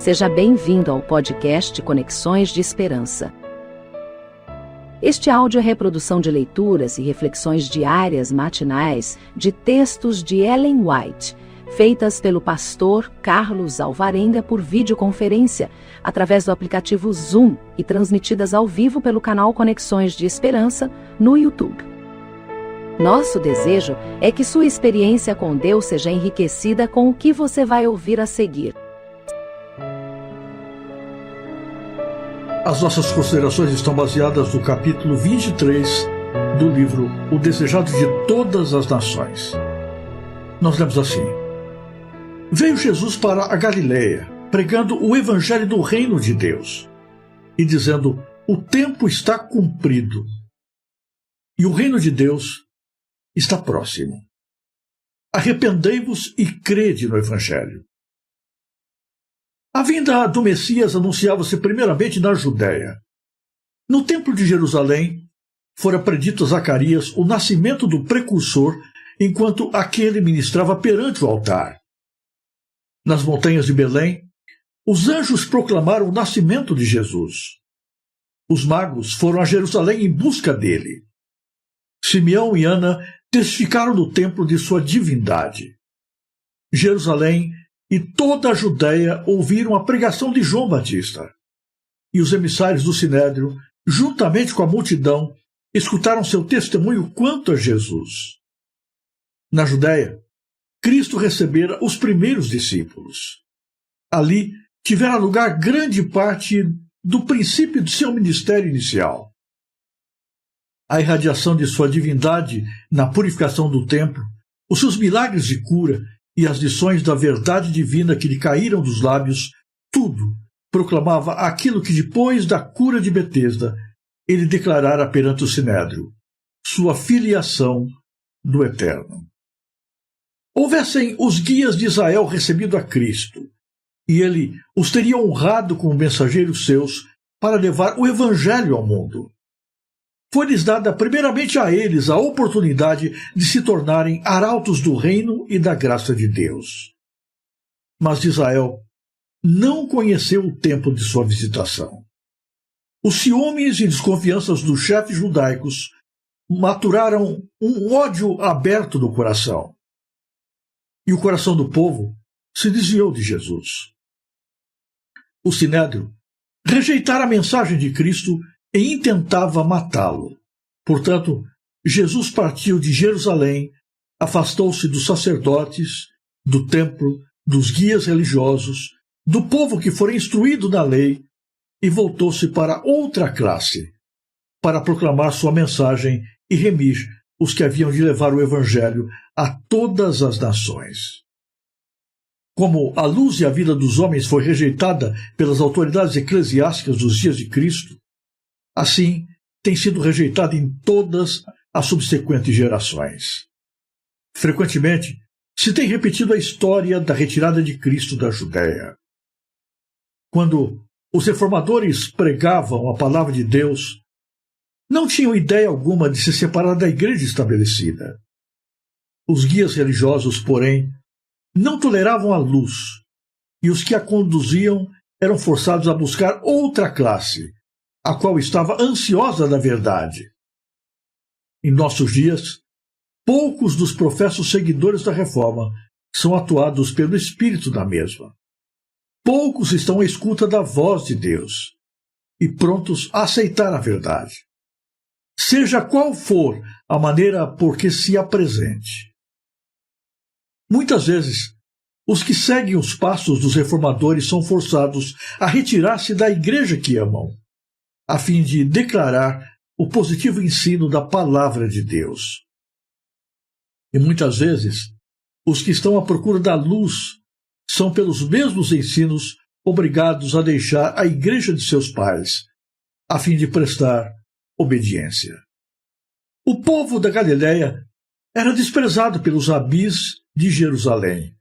Seja bem-vindo ao podcast Conexões de Esperança. Este áudio é reprodução de leituras e reflexões diárias matinais de textos de Ellen White, feitas pelo pastor Carlos Alvarenga por videoconferência, através do aplicativo Zoom e transmitidas ao vivo pelo canal Conexões de Esperança no YouTube. Nosso desejo é que sua experiência com Deus seja enriquecida com o que você vai ouvir a seguir. As nossas considerações estão baseadas no capítulo 23 do livro O Desejado de Todas as Nações. Nós lemos assim: Veio Jesus para a Galileia, pregando o evangelho do reino de Deus, e dizendo: o tempo está cumprido, e o reino de Deus está próximo. Arrependei-vos e crede no evangelho. A vinda do Messias anunciava-se primeiramente na Judéia. No templo de Jerusalém, fora predito a Zacarias o nascimento do precursor, enquanto aquele ministrava perante o altar. Nas montanhas de Belém, os anjos proclamaram o nascimento de Jesus. Os magos foram a Jerusalém em busca dele. Simeão e Ana testificaram no templo de sua divindade. Jerusalém e toda a Judéia ouviram a pregação de João Batista. E os emissários do Sinédrio, juntamente com a multidão, escutaram seu testemunho quanto a Jesus. Na Judéia, Cristo recebera os primeiros discípulos. Ali tivera lugar grande parte do princípio de seu ministério inicial. A irradiação de sua divindade na purificação do templo, os seus milagres de cura e as lições da verdade divina que lhe caíram dos lábios, tudo proclamava aquilo que depois da cura de Betesda ele declarara perante o Sinédrio: sua filiação do Eterno. Houvessem os guias de Israel recebido a Cristo, e ele os teria honrado como mensageiros seus para levar o Evangelho ao mundo. Foi-lhes dada primeiramente a eles a oportunidade de se tornarem arautos do reino e da graça de Deus. Mas Israel não conheceu o tempo de sua visitação. Os ciúmes e desconfianças dos chefes judaicos maturaram um ódio aberto no coração. E o coração do povo se desviou de Jesus. O Sinédrio rejeitara a mensagem de Cristo e intentava matá-lo. Portanto, Jesus partiu de Jerusalém, afastou-se dos sacerdotes, do templo, dos guias religiosos, do povo que fora instruído na lei, e voltou-se para outra classe, para proclamar sua mensagem e remir os que haviam de levar o Evangelho a todas as nações. Como a luz e a vida dos homens foi rejeitada pelas autoridades eclesiásticas dos dias de Cristo, assim tem sido rejeitada em todas as subsequentes gerações. Frequentemente, se tem repetido a história da retirada de Cristo da Judéia. Quando os reformadores pregavam a palavra de Deus, não tinham ideia alguma de se separar da igreja estabelecida. Os guias religiosos, porém, não toleravam a luz, e os que a conduziam eram forçados a buscar outra classe, a qual estava ansiosa da verdade. Em nossos dias, poucos dos professos seguidores da Reforma são atuados pelo Espírito da mesma. Poucos estão à escuta da voz de Deus e prontos a aceitar a verdade, seja qual for a maneira por que se apresente. Muitas vezes, os que seguem os passos dos reformadores são forçados a retirar-se da igreja que amam, a fim de declarar o positivo ensino da palavra de Deus. E muitas vezes, os que estão à procura da luz são pelos mesmos ensinos obrigados a deixar a igreja de seus pais, a fim de prestar obediência. O povo da Galileia era desprezado pelos rabis de Jerusalém,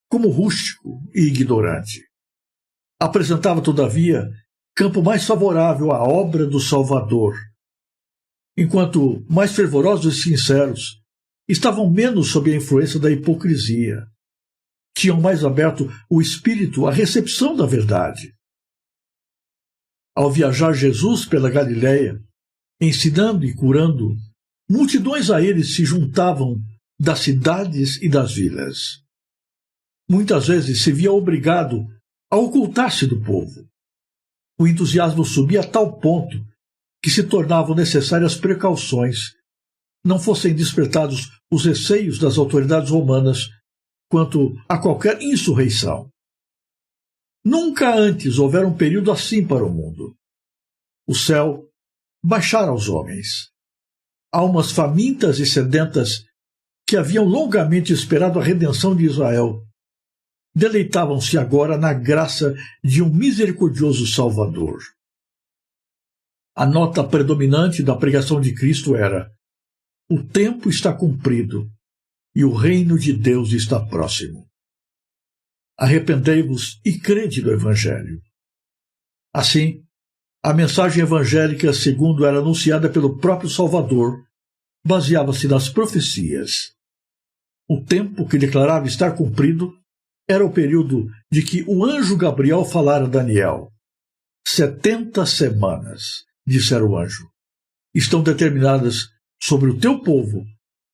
como rústico e ignorante. Apresentava, todavia, campo mais favorável à obra do Salvador, enquanto mais fervorosos e sinceros estavam menos sob a influência da hipocrisia. tinham mais aberto o espírito à recepção da verdade. Ao viajar Jesus pela Galiléia, ensinando e curando, multidões a ele se juntavam das cidades e das vilas. Muitas vezes se via obrigado a ocultar-se do povo. O entusiasmo subia a tal ponto que se tornavam necessárias precauções, não fossem despertados os receios das autoridades romanas quanto a qualquer insurreição. Nunca antes houvera um período assim para o mundo. O céu baixara aos homens. Almas famintas e sedentas que haviam longamente esperado a redenção de Israel deleitavam-se agora na graça de um misericordioso Salvador. A nota predominante da pregação de Cristo era: o tempo está cumprido e o reino de Deus está próximo. Arrependei-vos e crede no Evangelho. Assim, a mensagem evangélica, segundo era anunciada pelo próprio Salvador, baseava-se nas profecias. O tempo que declarava estar cumprido era o período de que o anjo Gabriel falara a Daniel. 70 semanas, dissera o anjo, estão determinadas sobre o teu povo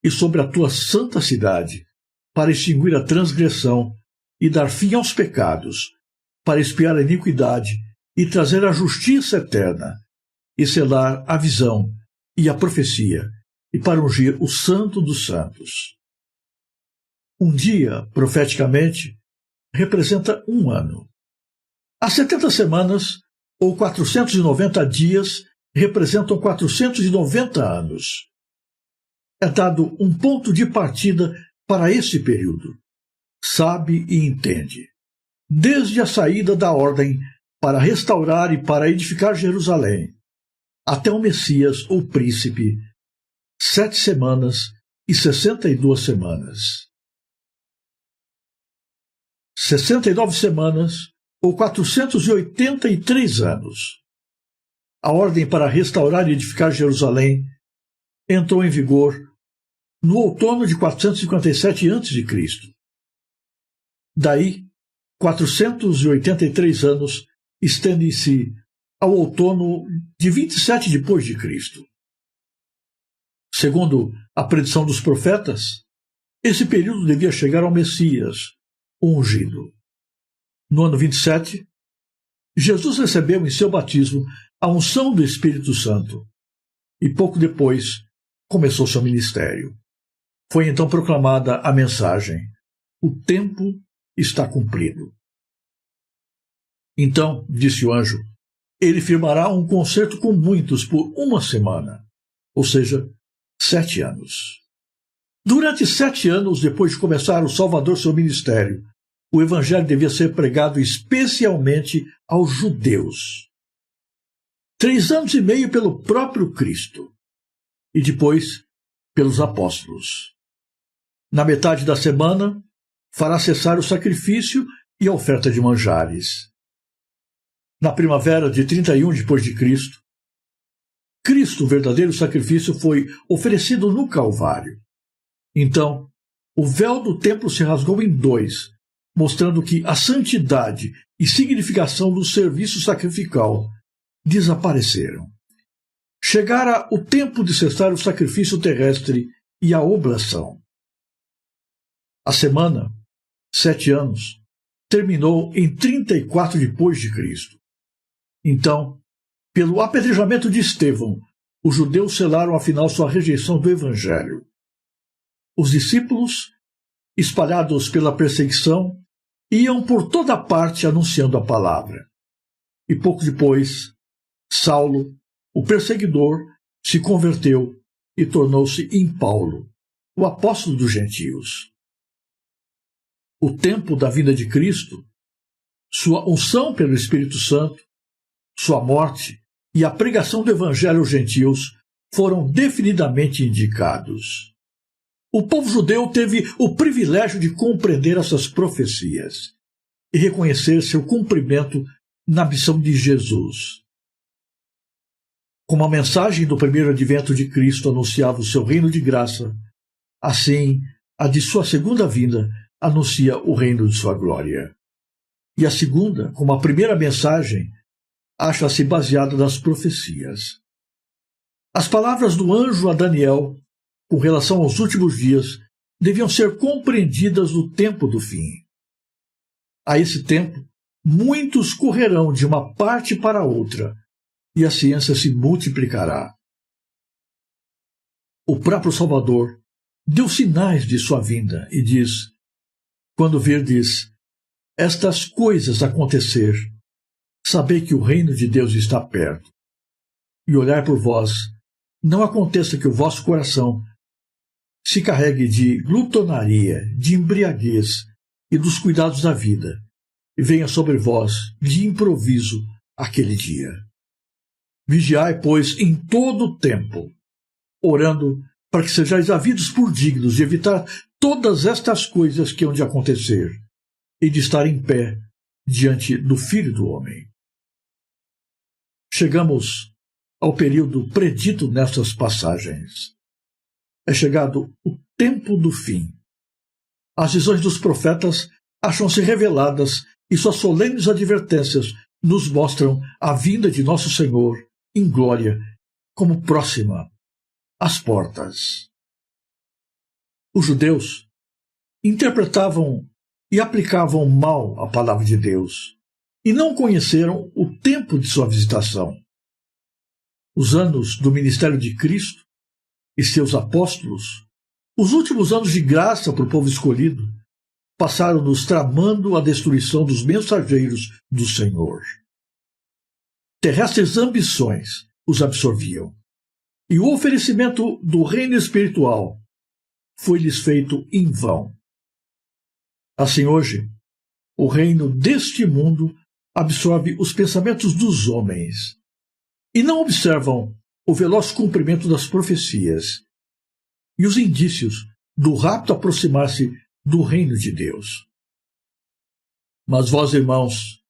e sobre a tua santa cidade, para extinguir a transgressão e dar fim aos pecados, para expiar a iniquidade e trazer a justiça eterna, e selar a visão e a profecia, e para ungir o santo dos santos. Um dia, profeticamente, representa um ano. As 70 semanas, ou 490 dias, representam 490 anos. É dado um ponto de partida para esse período. Sabe e entende. Desde a saída da ordem para restaurar e para edificar Jerusalém, até o Messias, o príncipe, 7 semanas e 62 semanas. 69 semanas, ou 483 anos. A ordem para restaurar e edificar Jerusalém entrou em vigor no outono de 457 a.C. Daí, 483 anos estendem-se ao outono de 27 depois de Cristo. Segundo a predição dos profetas, esse período devia chegar ao Messias, o ungido. No ano 27, Jesus recebeu em seu batismo a unção do Espírito Santo e pouco depois começou seu ministério. Foi então proclamada a mensagem: o tempo está cumprido. Então, disse o anjo, ele firmará um concerto com muitos por 1 semana, ou seja, 7 anos. Durante 7 anos depois de começar o Salvador seu ministério, o Evangelho devia ser pregado especialmente aos judeus. 3 anos e meio pelo próprio Cristo, e depois pelos apóstolos. Na metade da semana, fará cessar o sacrifício e a oferta de manjares. Na primavera de 31 depois de Cristo, o verdadeiro sacrifício, foi oferecido no Calvário. Então, o véu do templo se rasgou em 2, mostrando que a santidade e significação do serviço sacrificial desapareceram. Chegara o tempo de cessar o sacrifício terrestre e a oblação. A semana, 7 anos, terminou em 34 depois de Cristo. Então, pelo apedrejamento de Estevão, os judeus selaram afinal sua rejeição do Evangelho. Os discípulos, espalhados pela perseguição, iam por toda parte anunciando a palavra. E pouco depois, Saulo, o perseguidor, se converteu e tornou-se em Paulo, o apóstolo dos gentios. O tempo da vinda de Cristo, sua unção pelo Espírito Santo, sua morte e a pregação do Evangelho aos gentios foram definidamente indicados. O povo judeu teve o privilégio de compreender essas profecias e reconhecer seu cumprimento na missão de Jesus. Como a mensagem do primeiro advento de Cristo anunciava o seu reino de graça, assim, a de sua segunda vinda anuncia o reino de sua glória. E a segunda, como a primeira mensagem, acha-se baseada nas profecias. As palavras do anjo a Daniel, com relação aos últimos dias, deviam ser compreendidas no tempo do fim. A esse tempo, muitos correrão de uma parte para outra, e a ciência se multiplicará. O próprio Salvador deu sinais de sua vinda e diz: quando virdes estas coisas acontecer, sabei que o reino de Deus está perto. E olhar por vós, não aconteça que o vosso coração se carregue de glutonaria, de embriaguez e dos cuidados da vida, e venha sobre vós, de improviso, aquele dia. Vigiai, pois, em todo o tempo, orando para que sejais havidos por dignos de evitar todas estas coisas que hão de acontecer, e de estar em pé diante do Filho do Homem. Chegamos ao período predito nestas passagens. É chegado o tempo do fim. As visões dos profetas acham-se reveladas e suas solenes advertências nos mostram a vinda de nosso Senhor em glória como próxima às portas. Os judeus interpretavam e aplicavam mal a palavra de Deus e não conheceram o tempo de sua visitação. Os anos do ministério de Cristo e seus apóstolos, os últimos anos de graça para o povo escolhido, passaram-nos tramando a destruição dos mensageiros do Senhor. Terrestres ambições os absorviam, e o oferecimento do reino espiritual foi-lhes feito em vão. Assim hoje, o reino deste mundo absorve os pensamentos dos homens e não observam o veloz cumprimento das profecias e os indícios do rápido aproximar-se do reino de Deus. Mas vós, irmãos,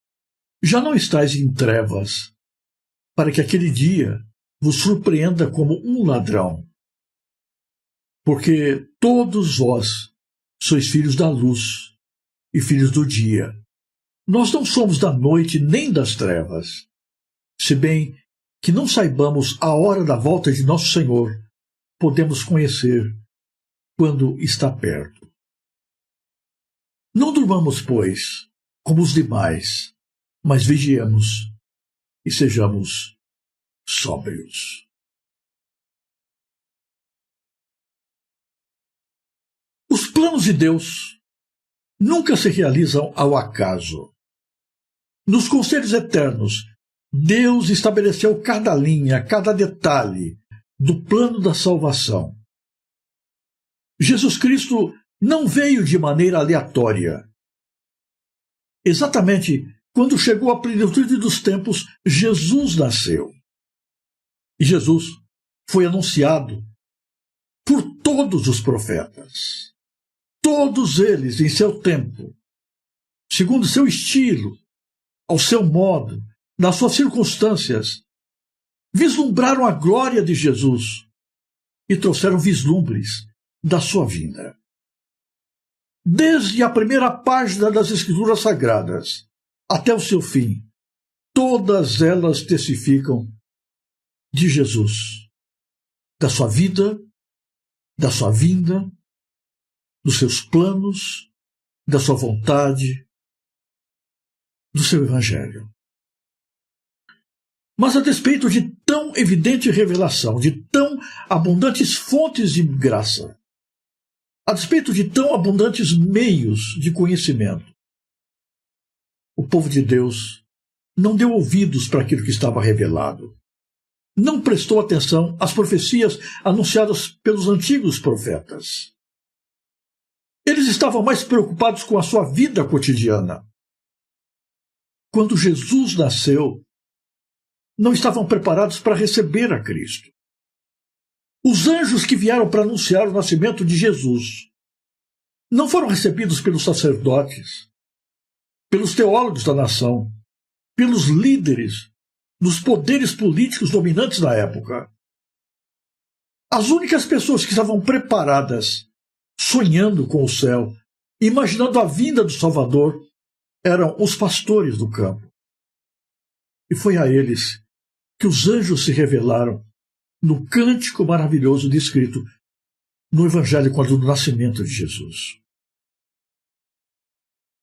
já não estáis em trevas, para que aquele dia vos surpreenda como um ladrão. Porque todos vós sois filhos da luz e filhos do dia. Nós não somos da noite nem das trevas. Se bem que não saibamos a hora da volta de nosso Senhor, podemos conhecer quando está perto. Não durmamos, pois, como os demais, mas vigiemos e sejamos sóbrios. Os planos de Deus nunca se realizam ao acaso. Nos conselhos eternos, Deus estabeleceu cada linha, cada detalhe do plano da salvação. Jesus Cristo não veio de maneira aleatória. Exatamente quando chegou a plenitude dos tempos, Jesus nasceu. E Jesus foi anunciado por todos os profetas. Todos eles, em seu tempo, segundo seu estilo, ao seu modo, nas suas circunstâncias, vislumbraram a glória de Jesus e trouxeram vislumbres da sua vinda. Desde a primeira página das Escrituras Sagradas até o seu fim, todas elas testificam de Jesus, da sua vida, da sua vinda, dos seus planos, da sua vontade, do seu Evangelho. Mas a despeito de tão evidente revelação, de tão abundantes fontes de graça, a despeito de tão abundantes meios de conhecimento, o povo de Deus não deu ouvidos para aquilo que estava revelado. Não prestou atenção às profecias anunciadas pelos antigos profetas. Eles estavam mais preocupados com a sua vida cotidiana. Quando Jesus nasceu, não estavam preparados para receber a Cristo. Os anjos que vieram para anunciar o nascimento de Jesus não foram recebidos pelos sacerdotes, pelos teólogos da nação, pelos líderes dos poderes políticos dominantes da época. As únicas pessoas que estavam preparadas, sonhando com o céu, imaginando a vinda do Salvador, eram os pastores do campo. E foi a eles que os anjos se revelaram no cântico maravilhoso descrito no Evangelho quando do nascimento de Jesus.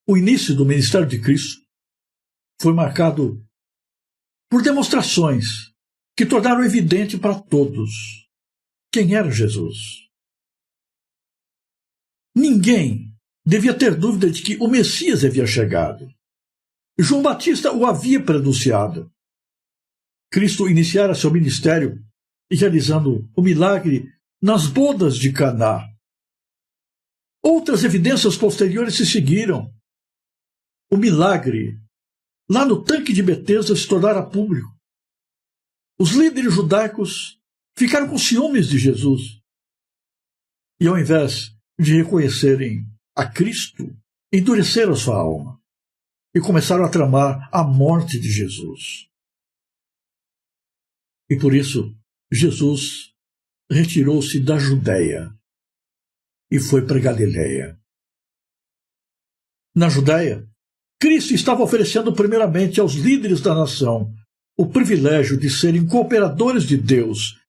O início do ministério de Cristo foi marcado por demonstrações que tornaram evidente para todos quem era Jesus. Ninguém devia ter dúvida de que o Messias havia chegado. João Batista o havia prenunciado. Cristo iniciara seu ministério realizando o milagre nas bodas de Caná. Outras evidências posteriores se seguiram. O milagre lá no tanque de Betesda se tornara público. Os líderes judaicos ficaram com ciúmes de Jesus. E ao invés de reconhecerem a Cristo, endureceram sua alma e começaram a tramar a morte de Jesus. E por isso, Jesus retirou-se da Judéia e foi para Galiléia. Na Judéia, Cristo estava oferecendo primeiramente aos líderes da nação o privilégio de serem cooperadores de Deus,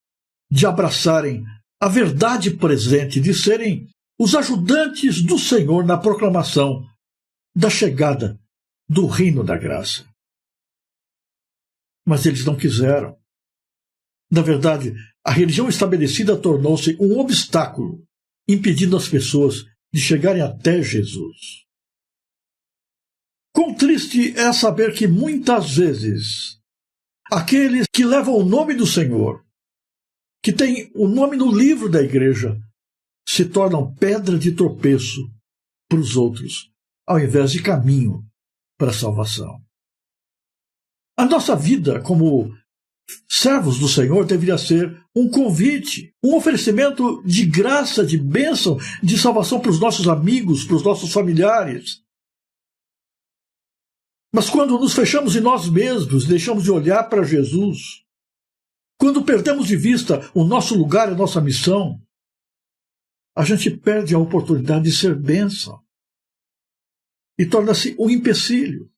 de abraçarem a verdade presente, de serem os ajudantes do Senhor na proclamação da chegada do reino da graça. Mas eles não quiseram. Na verdade, a religião estabelecida tornou-se um obstáculo, impedindo as pessoas de chegarem até Jesus. Quão triste é saber que muitas vezes aqueles que levam o nome do Senhor, que têm o nome no livro da igreja, se tornam pedra de tropeço para os outros, ao invés de caminho para a salvação. A nossa vida como servos do Senhor deveria ser um convite, um oferecimento de graça, de bênção, de salvação para os nossos amigos, para os nossos familiares. Mas quando nos fechamos em nós mesmos, deixamos de olhar para Jesus, quando perdemos de vista o nosso lugar e a nossa missão, a gente perde a oportunidade de ser bênção e torna-se um empecilho.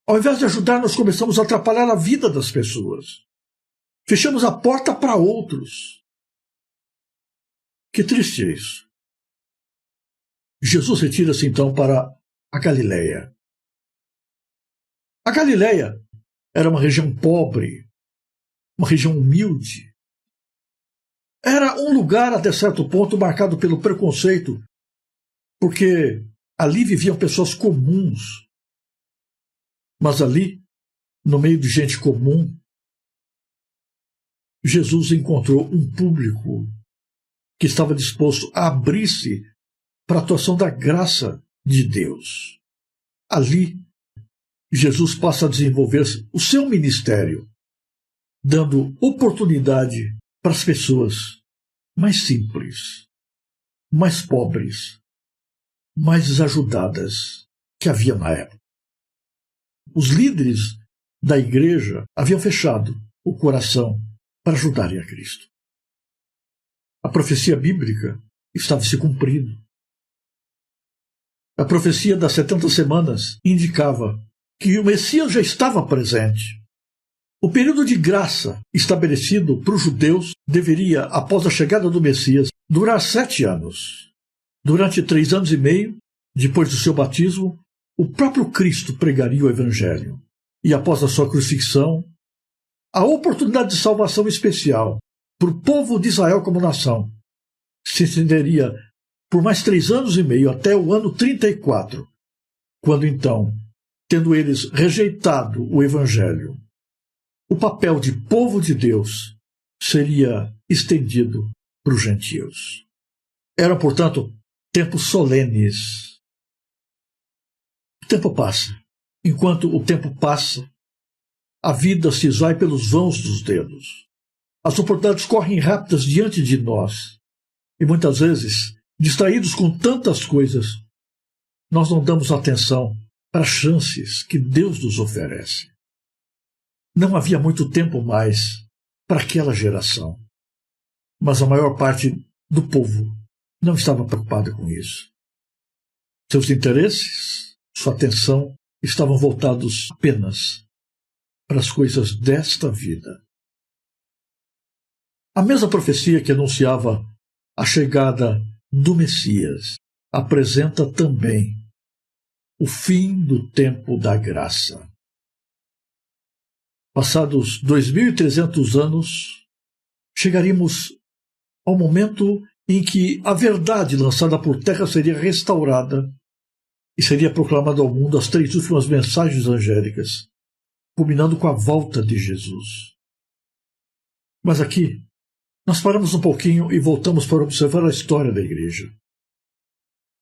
Ao invés de ajudar, nós começamos a atrapalhar a vida das pessoas. Fechamos a porta para outros. Que triste é isso. Jesus retira-se então para a Galiléia. A Galiléia era uma região pobre, uma região humilde. Era um lugar, até certo ponto, marcado pelo preconceito, porque ali viviam pessoas comuns. Mas ali, no meio de gente comum, Jesus encontrou um público que estava disposto a abrir-se para a atuação da graça de Deus. Ali, Jesus passa a desenvolver o seu ministério, dando oportunidade para as pessoas mais simples, mais pobres, mais desajudadas que havia na época. Os líderes da igreja haviam fechado o coração para ajudarem a Cristo. A profecia bíblica estava se cumprindo. A profecia das 70 semanas indicava que o Messias já estava presente. O período de graça estabelecido para os judeus deveria, após a chegada do Messias, durar 7 anos. Durante 3 anos e meio, depois do seu batismo, o próprio Cristo pregaria o Evangelho. E após a sua crucifixão, a oportunidade de salvação especial para o povo de Israel como nação se estenderia por mais 3 anos e meio, até o ano 34, quando então, tendo eles rejeitado o Evangelho, o papel de povo de Deus seria estendido para os gentios. Eram, portanto, tempos solenes. O tempo passa. Enquanto o tempo passa, a vida se esvai pelos vãos dos dedos. As oportunidades correm rápidas diante de nós. E muitas vezes, distraídos com tantas coisas, nós não damos atenção para as chances que Deus nos oferece. Não havia muito tempo mais para aquela geração. Mas a maior parte do povo não estava preocupada com isso. Seus interesses, sua atenção estavam voltados apenas para as coisas desta vida. A mesma profecia que anunciava a chegada do Messias apresenta também o fim do tempo da graça. Passados 2.300 anos, chegaríamos ao momento em que a verdade lançada por terra seria restaurada e seria proclamada ao mundo as 3 últimas mensagens angélicas, culminando com a volta de Jesus. Mas aqui, nós paramos um pouquinho e voltamos para observar a história da Igreja.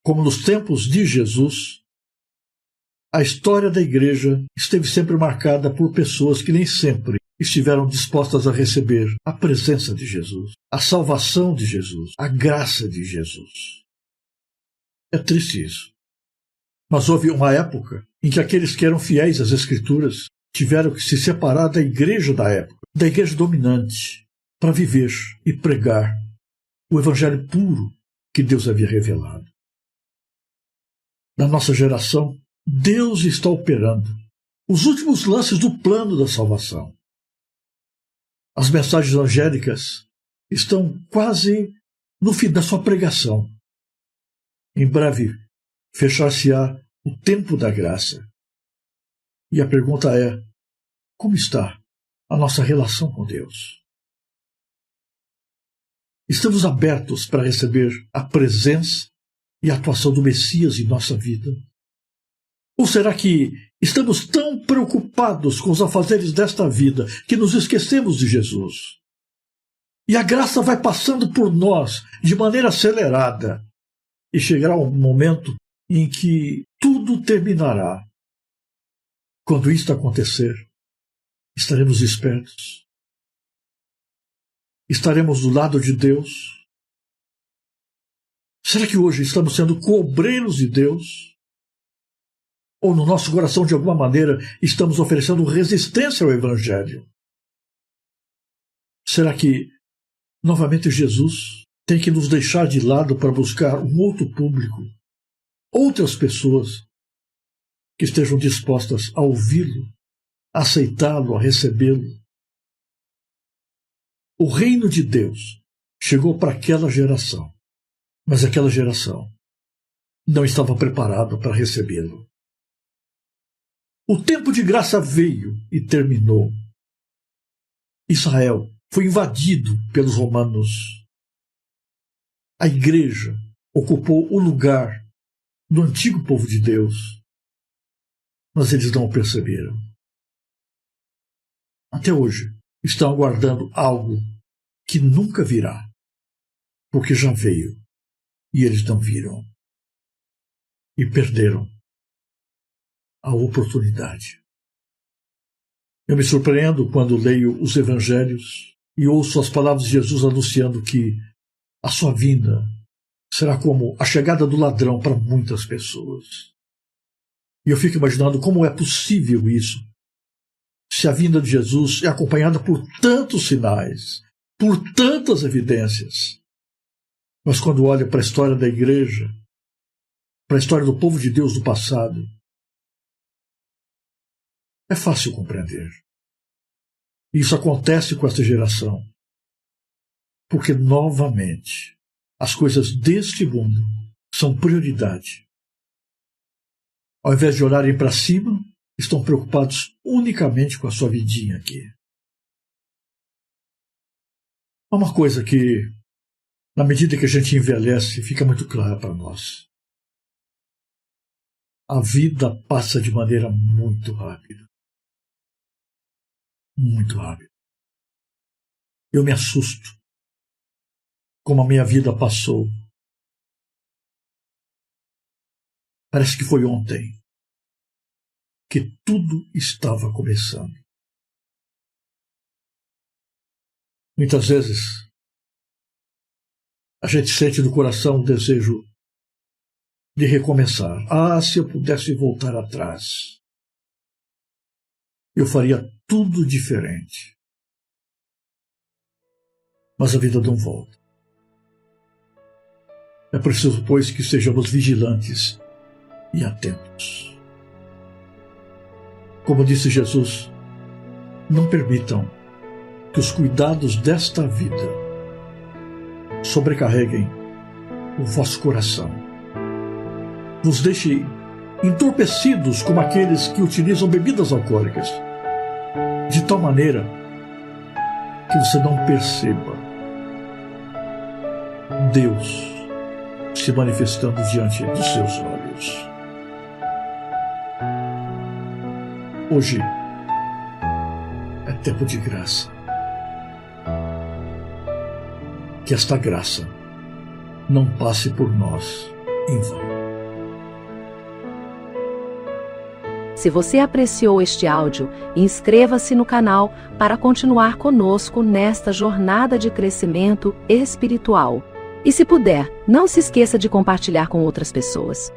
Como nos tempos de Jesus, a história da Igreja esteve sempre marcada por pessoas que nem sempre estiveram dispostas a receber a presença de Jesus, a salvação de Jesus, a graça de Jesus. É triste isso. Mas houve uma época em que aqueles que eram fiéis às Escrituras tiveram que se separar da igreja da época, da igreja dominante, para viver e pregar o evangelho puro que Deus havia revelado. Na nossa geração, Deus está operando os últimos lances do plano da salvação. As mensagens angélicas estão quase no fim da sua pregação. Em breve, fechar-se-á o tempo da graça. E a pergunta é: como está a nossa relação com Deus? Estamos abertos para receber a presença e a atuação do Messias em nossa vida? Ou será que estamos tão preocupados com os afazeres desta vida que nos esquecemos de Jesus? E a graça vai passando por nós de maneira acelerada e chegará um momento em que tudo terminará. Quando isto acontecer, estaremos espertos? Estaremos do lado de Deus? Será que hoje estamos sendo cobreiros de Deus? Ou no nosso coração, de alguma maneira, estamos oferecendo resistência ao Evangelho? Será que, novamente, Jesus tem que nos deixar de lado para buscar um outro público, outras pessoas que estejam dispostas a ouvi-lo, a aceitá-lo, a recebê-lo? O reino de Deus chegou para aquela geração, mas aquela geração não estava preparada para recebê-lo. O tempo de graça veio e terminou. Israel foi invadido pelos romanos. A igreja ocupou o lugar do antigo povo de Deus, mas eles não o perceberam. Até hoje estão aguardando algo que nunca virá, porque já veio e eles não viram e perderam a oportunidade. Eu me surpreendo quando leio os evangelhos e ouço as palavras de Jesus anunciando que a sua vinda será como a chegada do ladrão para muitas pessoas. E eu fico imaginando como é possível isso, se a vinda de Jesus é acompanhada por tantos sinais, por tantas evidências. Mas quando olho para a história da igreja, para a história do povo de Deus do passado, é fácil compreender. Isso acontece com esta geração, porque, novamente, as coisas deste mundo são prioridade. Ao invés de olharem para cima, estão preocupados unicamente com a sua vidinha aqui. Há uma coisa que, na medida que a gente envelhece, fica muito clara para nós. A vida passa de maneira muito rápida. Muito rápido. Eu me assusto como a minha vida passou. Parece que foi ontem que tudo estava começando. Muitas vezes a gente sente no coração o desejo de recomeçar. Ah, se eu pudesse voltar atrás, eu faria tudo diferente. Mas a vida não volta. É preciso, pois, que sejamos vigilantes e atentos. Como disse Jesus, não permitam que os cuidados desta vida sobrecarreguem o vosso coração. Nos deixe entorpecidos como aqueles que utilizam bebidas alcoólicas, de tal maneira que você não perceba Deus se manifestando diante dos seus olhos. Hoje é tempo de graça. Que esta graça não passe por nós em vão. Se você apreciou este áudio, inscreva-se no canal para continuar conosco nesta jornada de crescimento espiritual. E se puder, não se esqueça de compartilhar com outras pessoas.